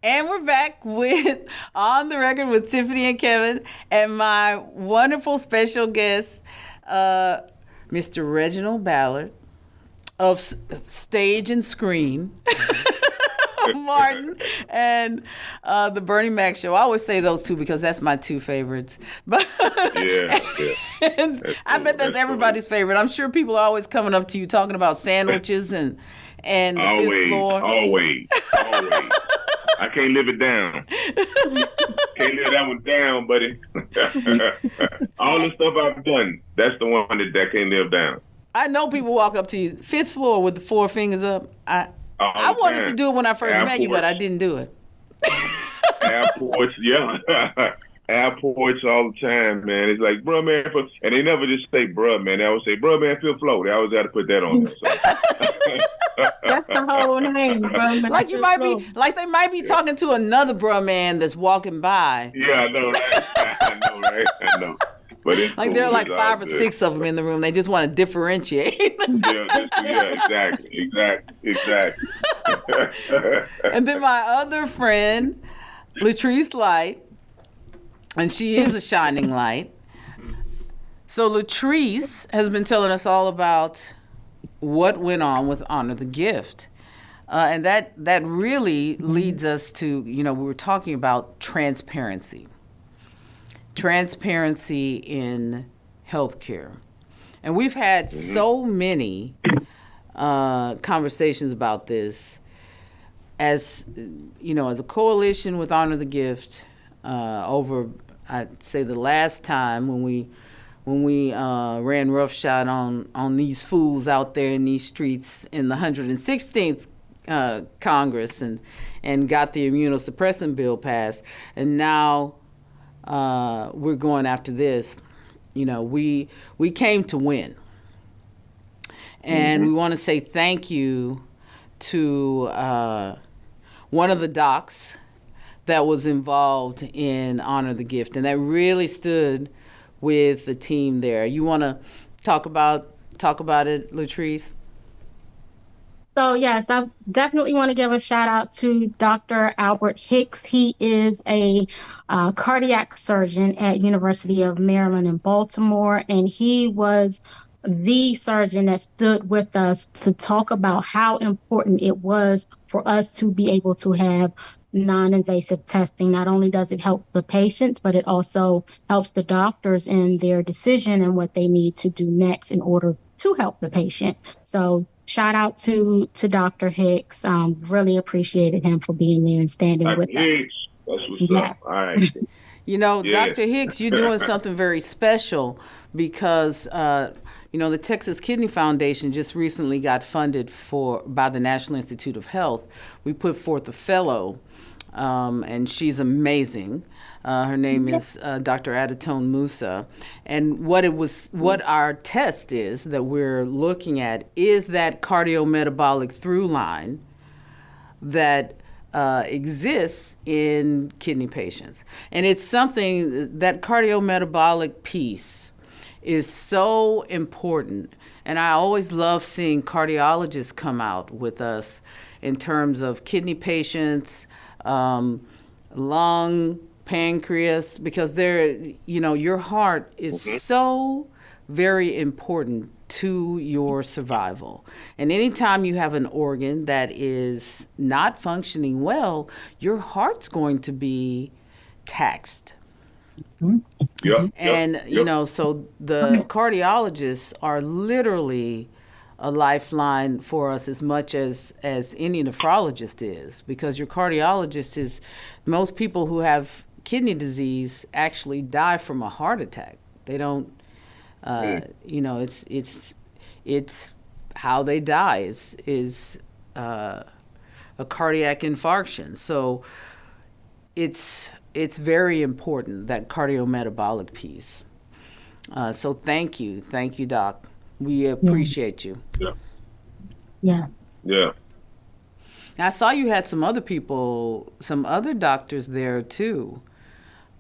And we're back with On the Record with Tiffany and Kevin and my wonderful special guest, Mr. Reginald Ballard of Stage and Screen, Martin, and the Bernie Mac Show. I always say those two because that's my two favorites. But Yeah, yeah. and That's I cool. bet that's That's cool. everybody's favorite. I'm sure people are always coming up to you talking about sandwiches and the fifth Always, floor. always, always. I can't live it down. Can't live that one down, buddy. All the stuff I've done, that's the one that can't live down. I know people walk up to you, fifth floor with the four fingers up. I All the wanted time. to do it when I first met you, but I Airports. didn't do it. Airports, yeah. Airports all the time, man. It's like, bruh, man. And they never just say, bruh, man. They always say, bruh, man, fifth floor. They always got to put that on there. So. That's the whole name, bro. Like you might be, like they might be talking to another bruh man that's walking by. Yeah, I know, right? I know, right? I know. But it's Like cool. there are like It's 5 all or good. 6 of them in the room. They just want to differentiate. Yeah, exactly. And then my other friend, Latrece Lyte, and she is a shining light. So Latrece has been telling us all about what went on with Honor the Gift. And that really leads us to, we were talking about transparency. Transparency in healthcare. And we've had so many conversations about this as a coalition with Honor the Gift over, I'd say the last time when we ran roughshod on these fools out there in these streets in the 116th Congress and got the immunosuppressant bill passed, and now we're going after this. We came to win, and we want to say thank you to one of the docs that was involved in Honor the Gift, and that really stood with the team there. You want to talk about it, Latrece? So yes, I definitely want to give a shout out to Dr. Albert Hicks. He is a cardiac surgeon at University of Maryland in Baltimore, and he was the surgeon that stood with us to talk about how important it was for us to be able to have non-invasive testing. Not only does it help the patients, but it also helps the doctors in their decision and what they need to do next in order to help the patient. So shout out to Dr. Hicks. Really appreciated him for being there and standing with us. That's what's Yeah. up. All right. Yeah. Dr. Hicks, you're doing something very special because, the Texas Kidney Foundation just recently got funded by the National Institute of Health. We put forth a fellow, and she's amazing. Her name is Dr. Adatone Musa. And what our test is that we're looking at is that cardiometabolic through line that exists in kidney patients. And it's something that cardiometabolic piece is so important. And I always love seeing cardiologists come out with us in terms of kidney patients, lung, pancreas, because your heart is so very important to your survival. And anytime you have an organ that is not functioning well, your heart's going to be taxed. And, so the cardiologists are literally a lifeline for us as much as any nephrologist is, because your cardiologist is, most people who have kidney disease actually die from a heart attack. They don't, it's how they die is a cardiac infarction. So it's very important, that cardiometabolic piece. So thank you, Doc. We appreciate you. Yeah. Yes. Yeah. Now, I saw you had some other people, some other doctors there too.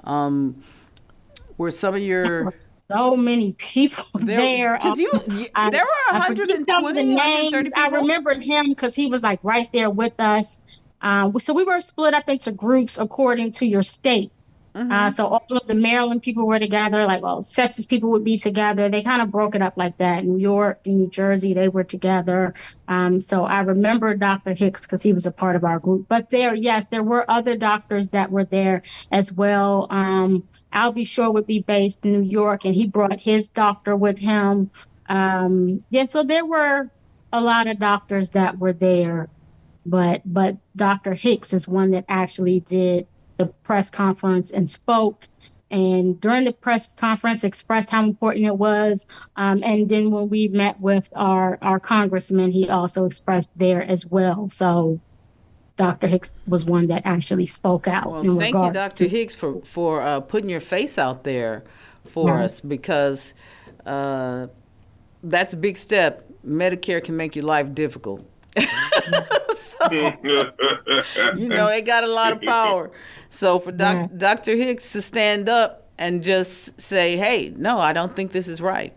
Were some of your So many people there. Because there were I forget some of the 120, 130 names. people. I remember him because he was like right there with us. So we were split up into groups according to your state. So all of the Maryland people were together, like, well, Texas people would be together. They kind of broke it up like that. New York and New Jersey, they were together. So I remember Dr. Hicks because he was a part of our group. But yes, there were other doctors that were there as well. Albie Shore would be based in New York, and he brought his doctor with him. So there were a lot of doctors that were there, but Dr. Hicks is one that actually did the press conference and spoke, and during the press conference expressed how important it was. And then when we met with our congressman, he also expressed there as well. So Dr. Hicks was one that actually spoke out. Well, in thank you, regard Dr. to, Hicks, for putting your face out there for us, because that's a big step. Medicare can make your life difficult. So, they got a lot of power. So for Dr. Hicks to stand up and just say, hey, no, I don't think this is right.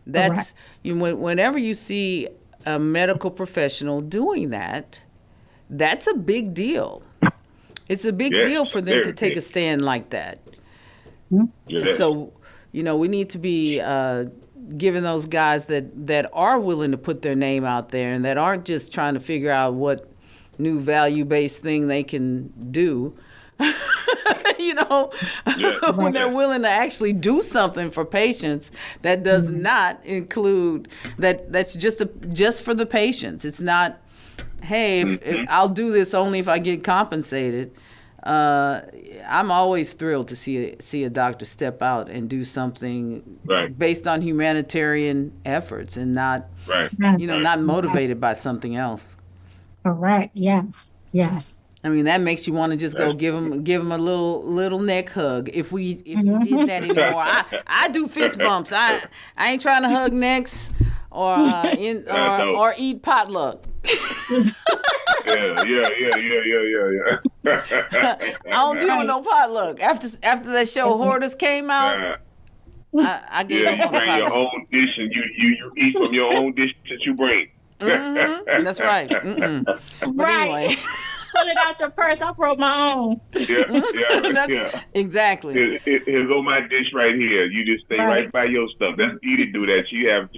That's whenever you see a medical professional doing that, that's a big deal. It's a big deal for them to take a stand like that. Yes. So, we need to be giving those guys that are willing to put their name out there and that aren't just trying to figure out what new value-based thing they can do. When they're willing to actually do something for patients that does not include that's just for the patients. It's not, hey, if I'll do this only if I get compensated. I'm always thrilled to see a doctor step out and do something based on humanitarian efforts and not not motivated by something else. Correct. Yes. I mean, that makes you want to just go give him a little neck hug. If we did that anymore, I do fist bumps. I ain't trying to hug necks or eat potluck. Yeah. I don't deal with no potluck. After that show Hoarders came out, I gave up you on bring potluck. your own dish and you eat from your own dish that you bring. That's right. But anyway. Pull it out your purse. I brought my own. Exactly. Here go my dish right here. You just stay right by your stuff. That's Edie do that. She had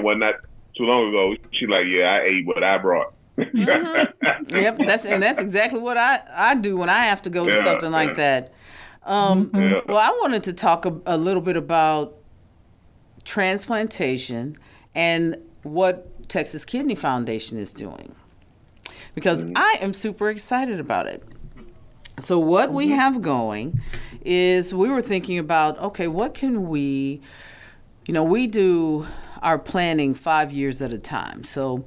one not too long ago. She like, I ate what I brought. Yep, that's exactly what I do when I have to go to something like that. Well, I wanted to talk a little bit about transplantation and what Texas Kidney Foundation is doing, because I am super excited about it. So what we have going is we were thinking about, okay, what can we do our planning 5 years at a time. So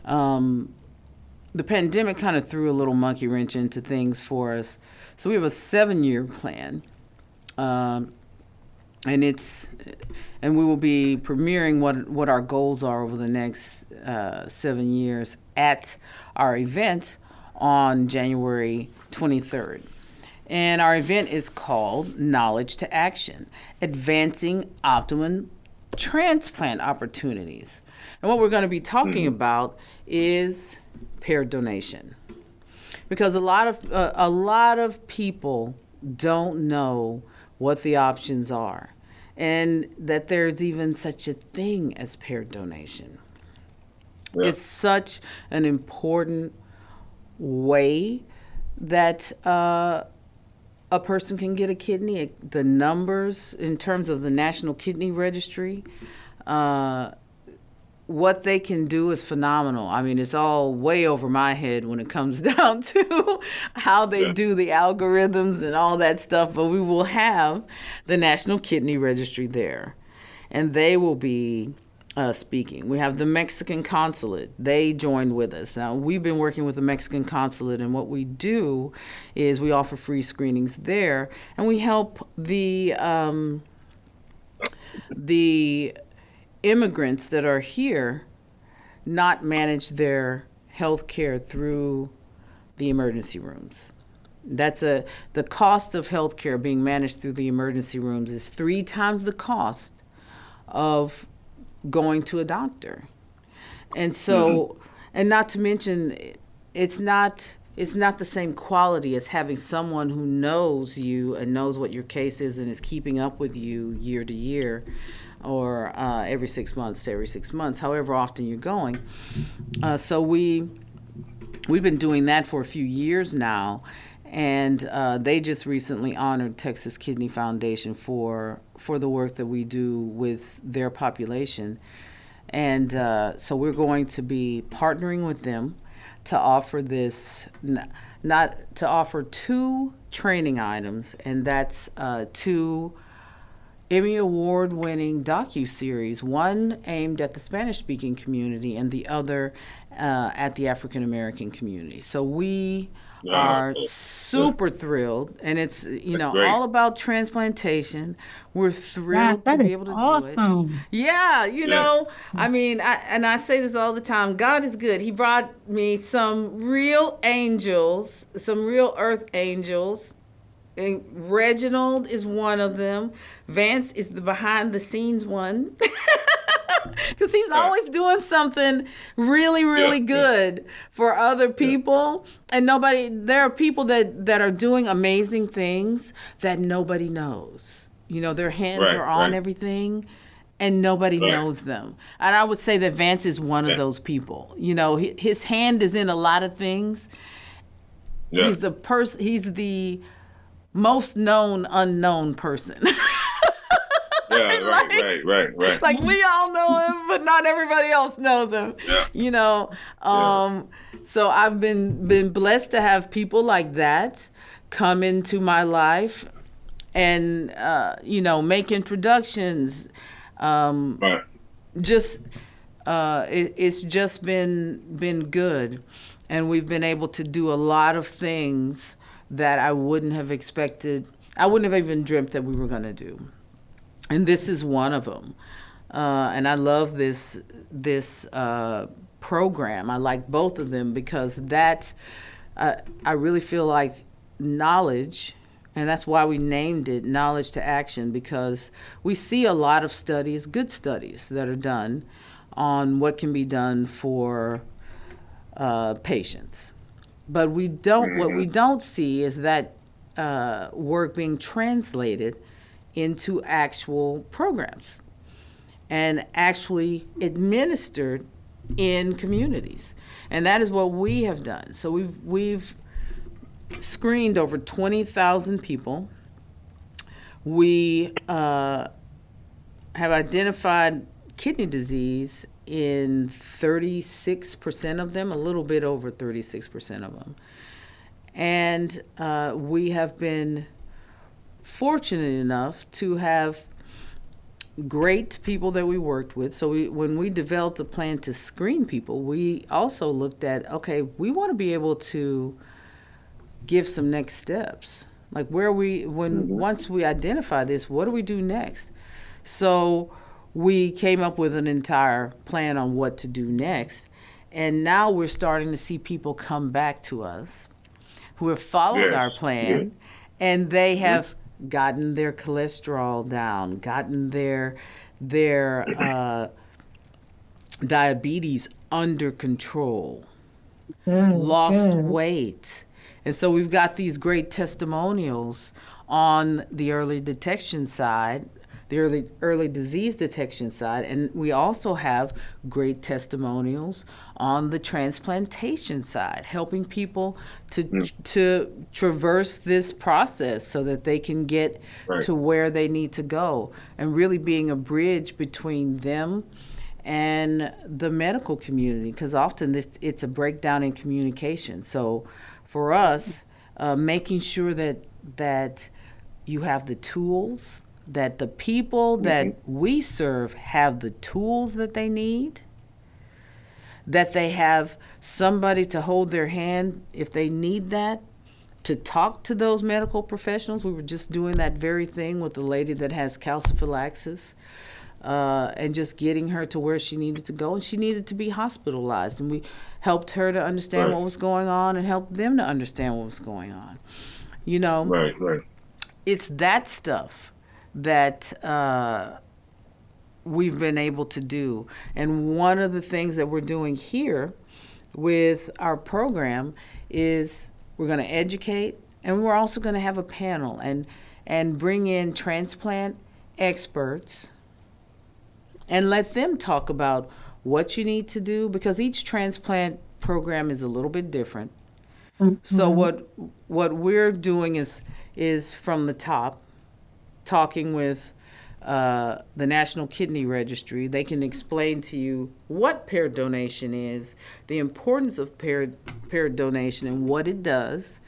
the pandemic kind of threw a little monkey wrench into things for us. So we have a 7-year plan. And we will be premiering what our goals are over the next 7 years at our event on January 23rd. And our event is called Knowledge to Action, Advancing Optimum Transplant Opportunities. And what we're going to be talking about is paired donation, because a lot of people don't know what the options are, and that there's even such a thing as paired donation. Yeah. It's such an important way that a person can get a kidney. The numbers in terms of the National Kidney Registry, what they can do is phenomenal. I mean, it's all way over my head when it comes down to how they do the algorithms and all that stuff, but we will have the National Kidney Registry there, and they will be speaking. We have the Mexican consulate. They joined with us. Now, we've been working with the Mexican consulate, and what we do is we offer free screenings there, and we help the immigrants that are here not manage their health care through the emergency rooms. The cost of health care being managed through the emergency rooms is 3 times the cost of going to a doctor. And so, and not to mention, it's not it's not the same quality as having someone who knows you and knows what your case is and is keeping up with you year to year, or every 6 months to every 6 months, however often you're going. So we've been doing that for a few years now, and they just recently honored Texas Kidney Foundation for the work that we do with their population. And so we're going to be partnering with them to offer this, not to offer 2 training items, and that's 2 Emmy Award-winning docuseries, one aimed at the Spanish-speaking community and the other at the African-American community. So we are super thrilled, and it's, all about transplantation. We're thrilled to be able to do it. Yeah, I mean, I say this all the time. God is good. He brought me some real angels, some real earth angels. And Reginald is one of them. Vance is the behind the scenes one. Because he's always doing something really, really good for other people. And there are people that are doing amazing things that nobody knows. Their hands are on everything and nobody knows them. And I would say that Vance is one of those people. His hand is in a lot of things. Yeah. He's the most known unknown person. Right. Like, we all know him, but not everybody else knows him. Yeah. So I've been blessed to have people like that come into my life and make introductions. It's just been good, and we've been able to do a lot of things that I wouldn't have expected. I wouldn't have even dreamt that we were going to do. And this is one of them. And I love this program. I like both of them because I really feel like knowledge, and that's why we named it Knowledge to Action, because we see a lot of studies, good studies, that are done on what can be done for patients. But what we don't see is that work being translated into actual programs and actually administered in communities. And that is what we have done. So we've screened over 20,000 people. We have identified kidney disease in 36% of them, a little bit over 36% of them. And we have been fortunate enough to have great people that we worked with. So when we developed a plan to screen people, we also looked at, okay, we want to be able to give some next steps. Like once we identify this, what do we do next? So we came up with an entire plan on what to do next. And now we're starting to see people come back to us who have followed our plan, and they have gotten their cholesterol down, gotten their diabetes under control, lost weight. And so we've got these great testimonials on the early detection side, the early disease detection side, and we also have great testimonials on the transplantation side, helping people to traverse this process so that they can get to where they need to go, and really being a bridge between them and the medical community, because often it's a breakdown in communication. So for us, making sure that you have the tools, that the people that we serve have the tools that they need, that they have somebody to hold their hand if they need that, to talk to those medical professionals. We were just doing that very thing with the lady that has calciphylaxis, and just getting her to where she needed to go, and she needed to be hospitalized, and we helped her to understand what was going on and helped them to understand what was going on. It's that stuff that we've been able to do. And one of the things that we're doing here with our program is we're going to educate, and we're also going to have a panel and bring in transplant experts and let them talk about what you need to do, because each transplant program is a little bit different. So what we're doing is from the top, talking with the National Kidney Registry. They can explain to you what paired donation is, the importance of paired donation and what it does,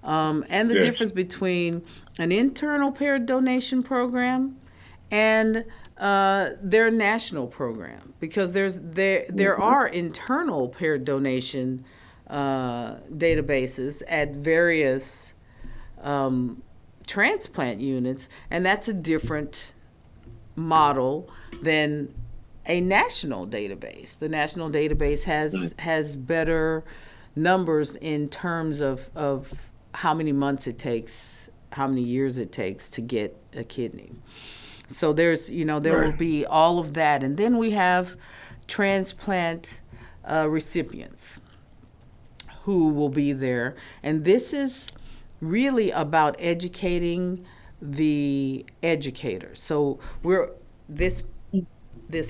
and the difference between an internal paired donation program and their national program, because there are internal paired donation databases at various transplant units, and that's a different model than a national database. The national database has better numbers in terms of how many months it takes, how many years it takes to get a kidney. So there's, there will be all of that. And then we have transplant recipients who will be there. And this is really about educating the educators. So this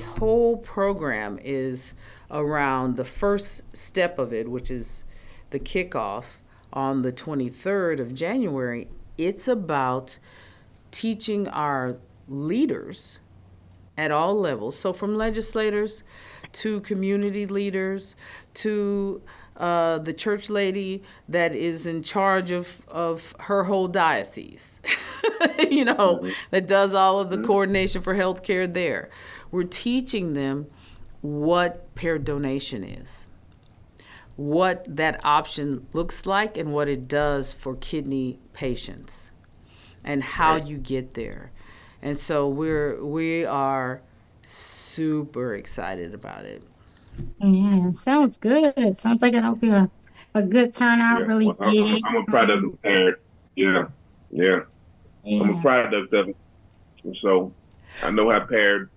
whole program is around the first step of it, which is the kickoff on the 23rd of January. It's about teaching our leaders at all levels. So from legislators to community leaders to the church lady that is in charge of her whole diocese, that does all of the coordination for healthcare there. We're teaching them what paired donation is, what that option looks like, and what it does for kidney patients, and how you get there. And so we are super excited about it. Yeah, sounds good. Sounds like it'll be a good turnout. Really well, big. I'm a product of paired. Yeah. I'm a product of it. So I know how paired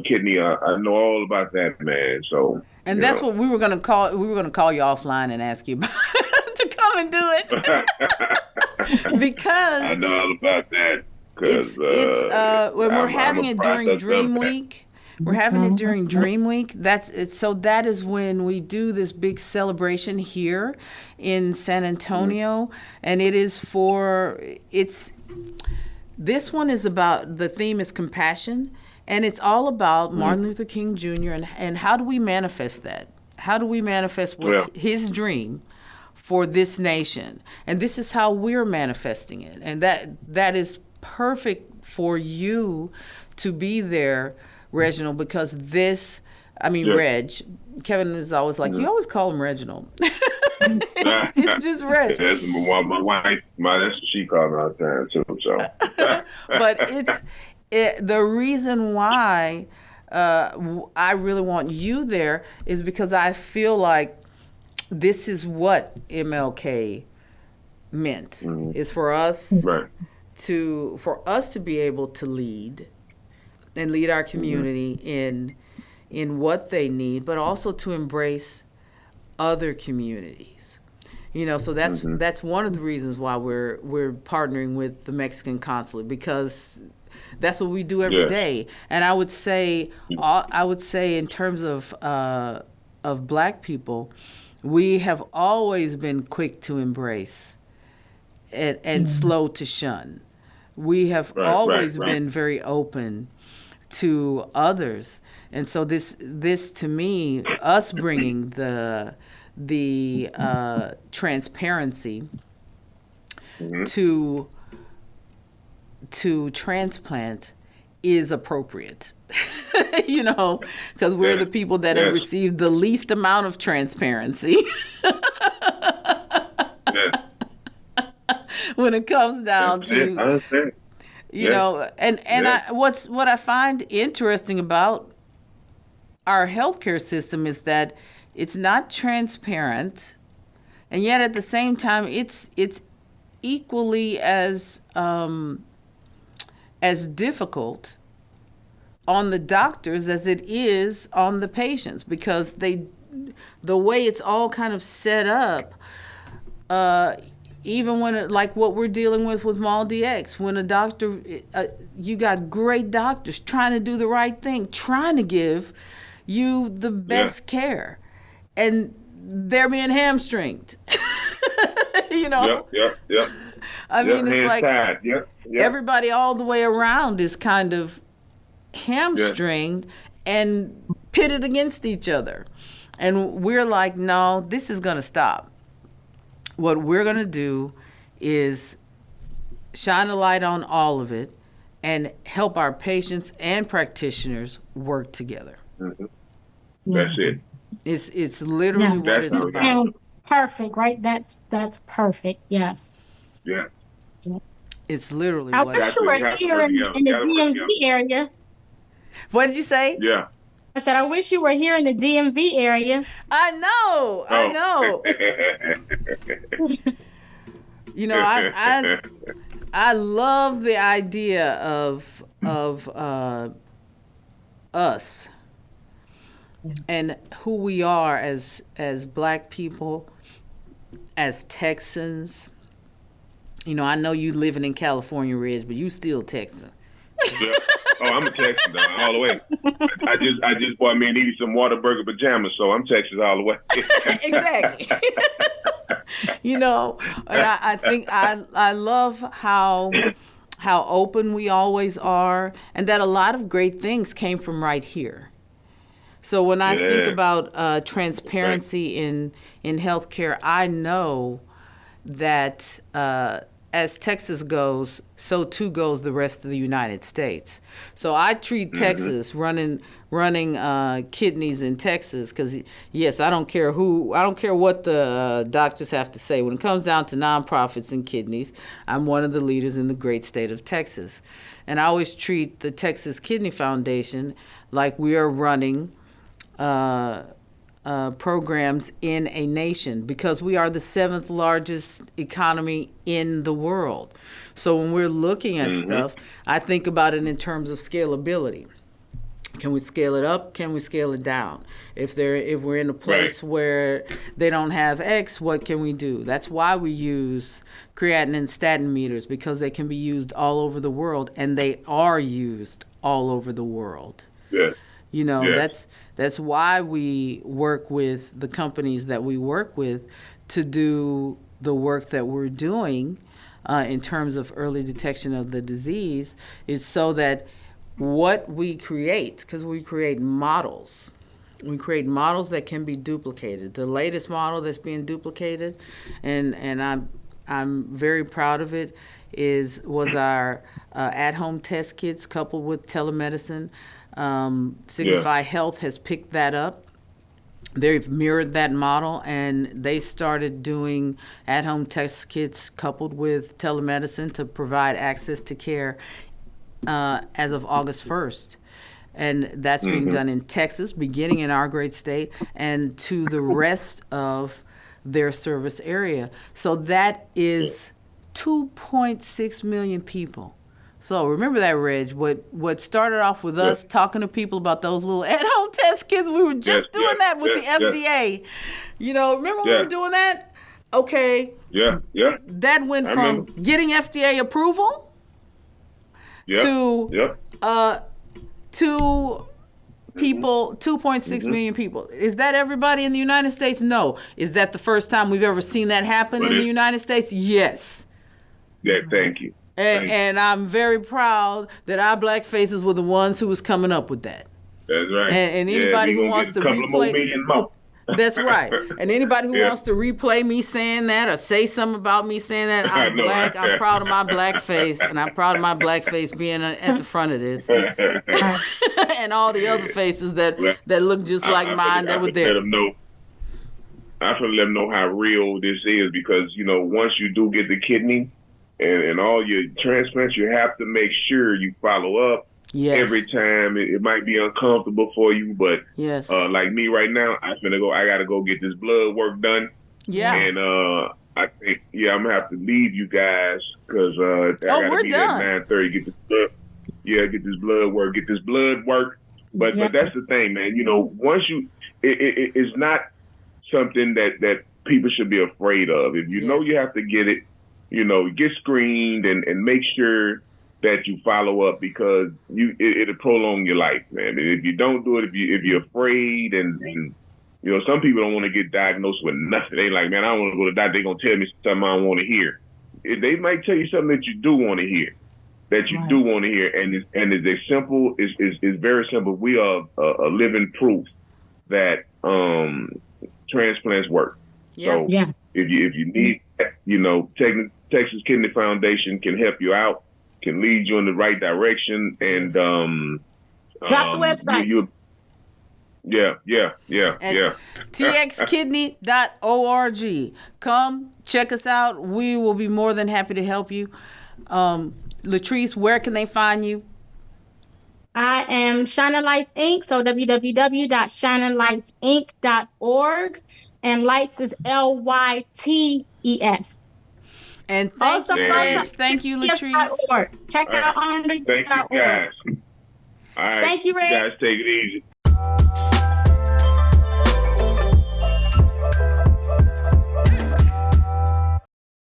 kidney. I know all about that, man. So and that's what we were gonna call. We were gonna call you offline and ask you about to come and do it because I know all about that. It's when we're having it during Dream Week. We're having it during Dream Week. So that is when we do this big celebration here in San Antonio, and it is this one is about, the theme is compassion, and it's all about Martin Luther King Jr. and how do we manifest that? How do we manifest his dream for this nation? And this is how we're manifesting it, and that is perfect for you to be there, Reginald, because Reg, Kevin is always like, you always call him Reginald. it's just Reg. That's my wife, that's what she calls me all the time too. So. But the reason why I really want you there is because I feel like this is what MLK meant, is for us to be able to lead our community in what they need, but also to embrace other communities. So that's one of the reasons why we're partnering with the Mexican consulate, because that's what we do every day. And I would say in terms of Black people, we have always been quick to embrace and slow to shun. We have always been very open to others, and so this to me, us bringing the transparency to transplant is appropriate. Because we're the people that have received the least amount of transparency. When it comes down to, what I find interesting about our healthcare system is that it's not transparent, and yet at the same time, it's equally as difficult on the doctors as it is on the patients, because the way it's all kind of set up, even when like what we're dealing with MolDX, when a doctor, you got great doctors trying to do the right thing, trying to give you the best care, and they're being hamstringed. You know? Yep. I mean, it's like Yep. everybody all the way around is kind of hamstringed and pitted against each other. And we're like, no, this is going to stop. What we're going to do is shine a light on all of it and help our patients and practitioners work together. Mm-hmm. That's it. It's literally what it's about. Perfect, right? That's perfect. Yes. Yeah. It's literally I what wish you were here in the DMV area. What did you say? Yeah. I said, I wish you were here in the DMV area. I know. You know, I love the idea of us and who we are as Black people, as Texans. You know, I know you living in California, Reg, but you still Texan. Yeah. Oh, I'm a Texan all the way. I just bought me and needed some Whataburger pajamas, so I'm Texas all the way. Exactly. You know, and I think I love how open we always are, and that a lot of great things came from right here. So when I think about transparency in healthcare, I know that as Texas goes, so too goes the rest of the United States. So I treat Texas running kidneys in Texas, because yes, I don't care what the doctors have to say. When it comes down to nonprofits and kidneys, I'm one of the leaders in the great state of Texas, and I always treat the Texas Kidney Foundation like we are running programs in a nation, because we are the 7th largest economy in the world. So when we're looking at stuff, I think about it in terms of scalability. Can we scale it up? Can we scale it down? If we're in a place where they don't have X, what can we do? That's why we use creatinine and statin meters, because they can be used all over the world, and they are used all over the world. Yeah. You know, that's why we work with the companies that we work with to do the work that we're doing in terms of early detection of the disease, is so that what we create, because we create models. We create models that can be duplicated. The latest model that's being duplicated, and I'm very proud of it, was our at-home test kits coupled with telemedicine. Signify Health has picked that up. They've mirrored that model, and they started doing at-home test kits coupled with telemedicine to provide access to care as of August 1st. And that's being done in Texas, beginning in our great state, and to the rest of their service area. So that is 2.6 million people. So remember that, Reg. What started off with us talking to people about those little at-home test kits, we were just doing that with the FDA. You know, remember we were doing that? Okay. Yeah. That went from getting FDA approval to people, 2.6 million people. Is that everybody in the United States? No. Is that the first time we've ever seen that happen in the United States? Yes. Yeah, thank you. And I'm very proud that our Black faces were the ones who was coming up with that. That's right. And anybody who wants to replay, that's right. And anybody who wants to replay me saying that or say something about me saying that, I'm Black. I'm proud of my Black face, and I'm proud of my Black face being at the front of this, and all the other faces that look just like mine that were there. I feel let them know how real this is, because once you do get the kidney and all your transplants, you have to make sure you follow up. Yes. Every time. It might be uncomfortable for you, but like me right now, I gotta go get this blood work done. Yeah. And I think I'm gonna have to leave you guys, because I gotta be done at 9:30 get this blood. get this blood work. But that's the thing, man. You know, once it's not something that people should be afraid of. If you know you have to get it, you know, get screened and make sure that you follow up, because it'll prolong your life, man. And if you don't do it, if you're afraid and you know, some people don't want to get diagnosed with nothing. They like, man, I don't want to go to the doctor. They're gonna tell me something I don't want to hear. They might tell you something that you do want to hear. And it's as simple. It's very simple. We are a living proof that transplants work. So if you need, you know, Texas Kidney Foundation can help you out, can lead you in the right direction, and drop the website. txkidney.org. Come check us out. We will be more than happy to help you. Latrece, where can they find you? I am Shining Lights Inc. So www.shininglightsinc.org, and Lights is LYTES. And thank you, Latrece. Check out on the. Thank you, guys. All right. Thank you, Rick. You guys take it easy.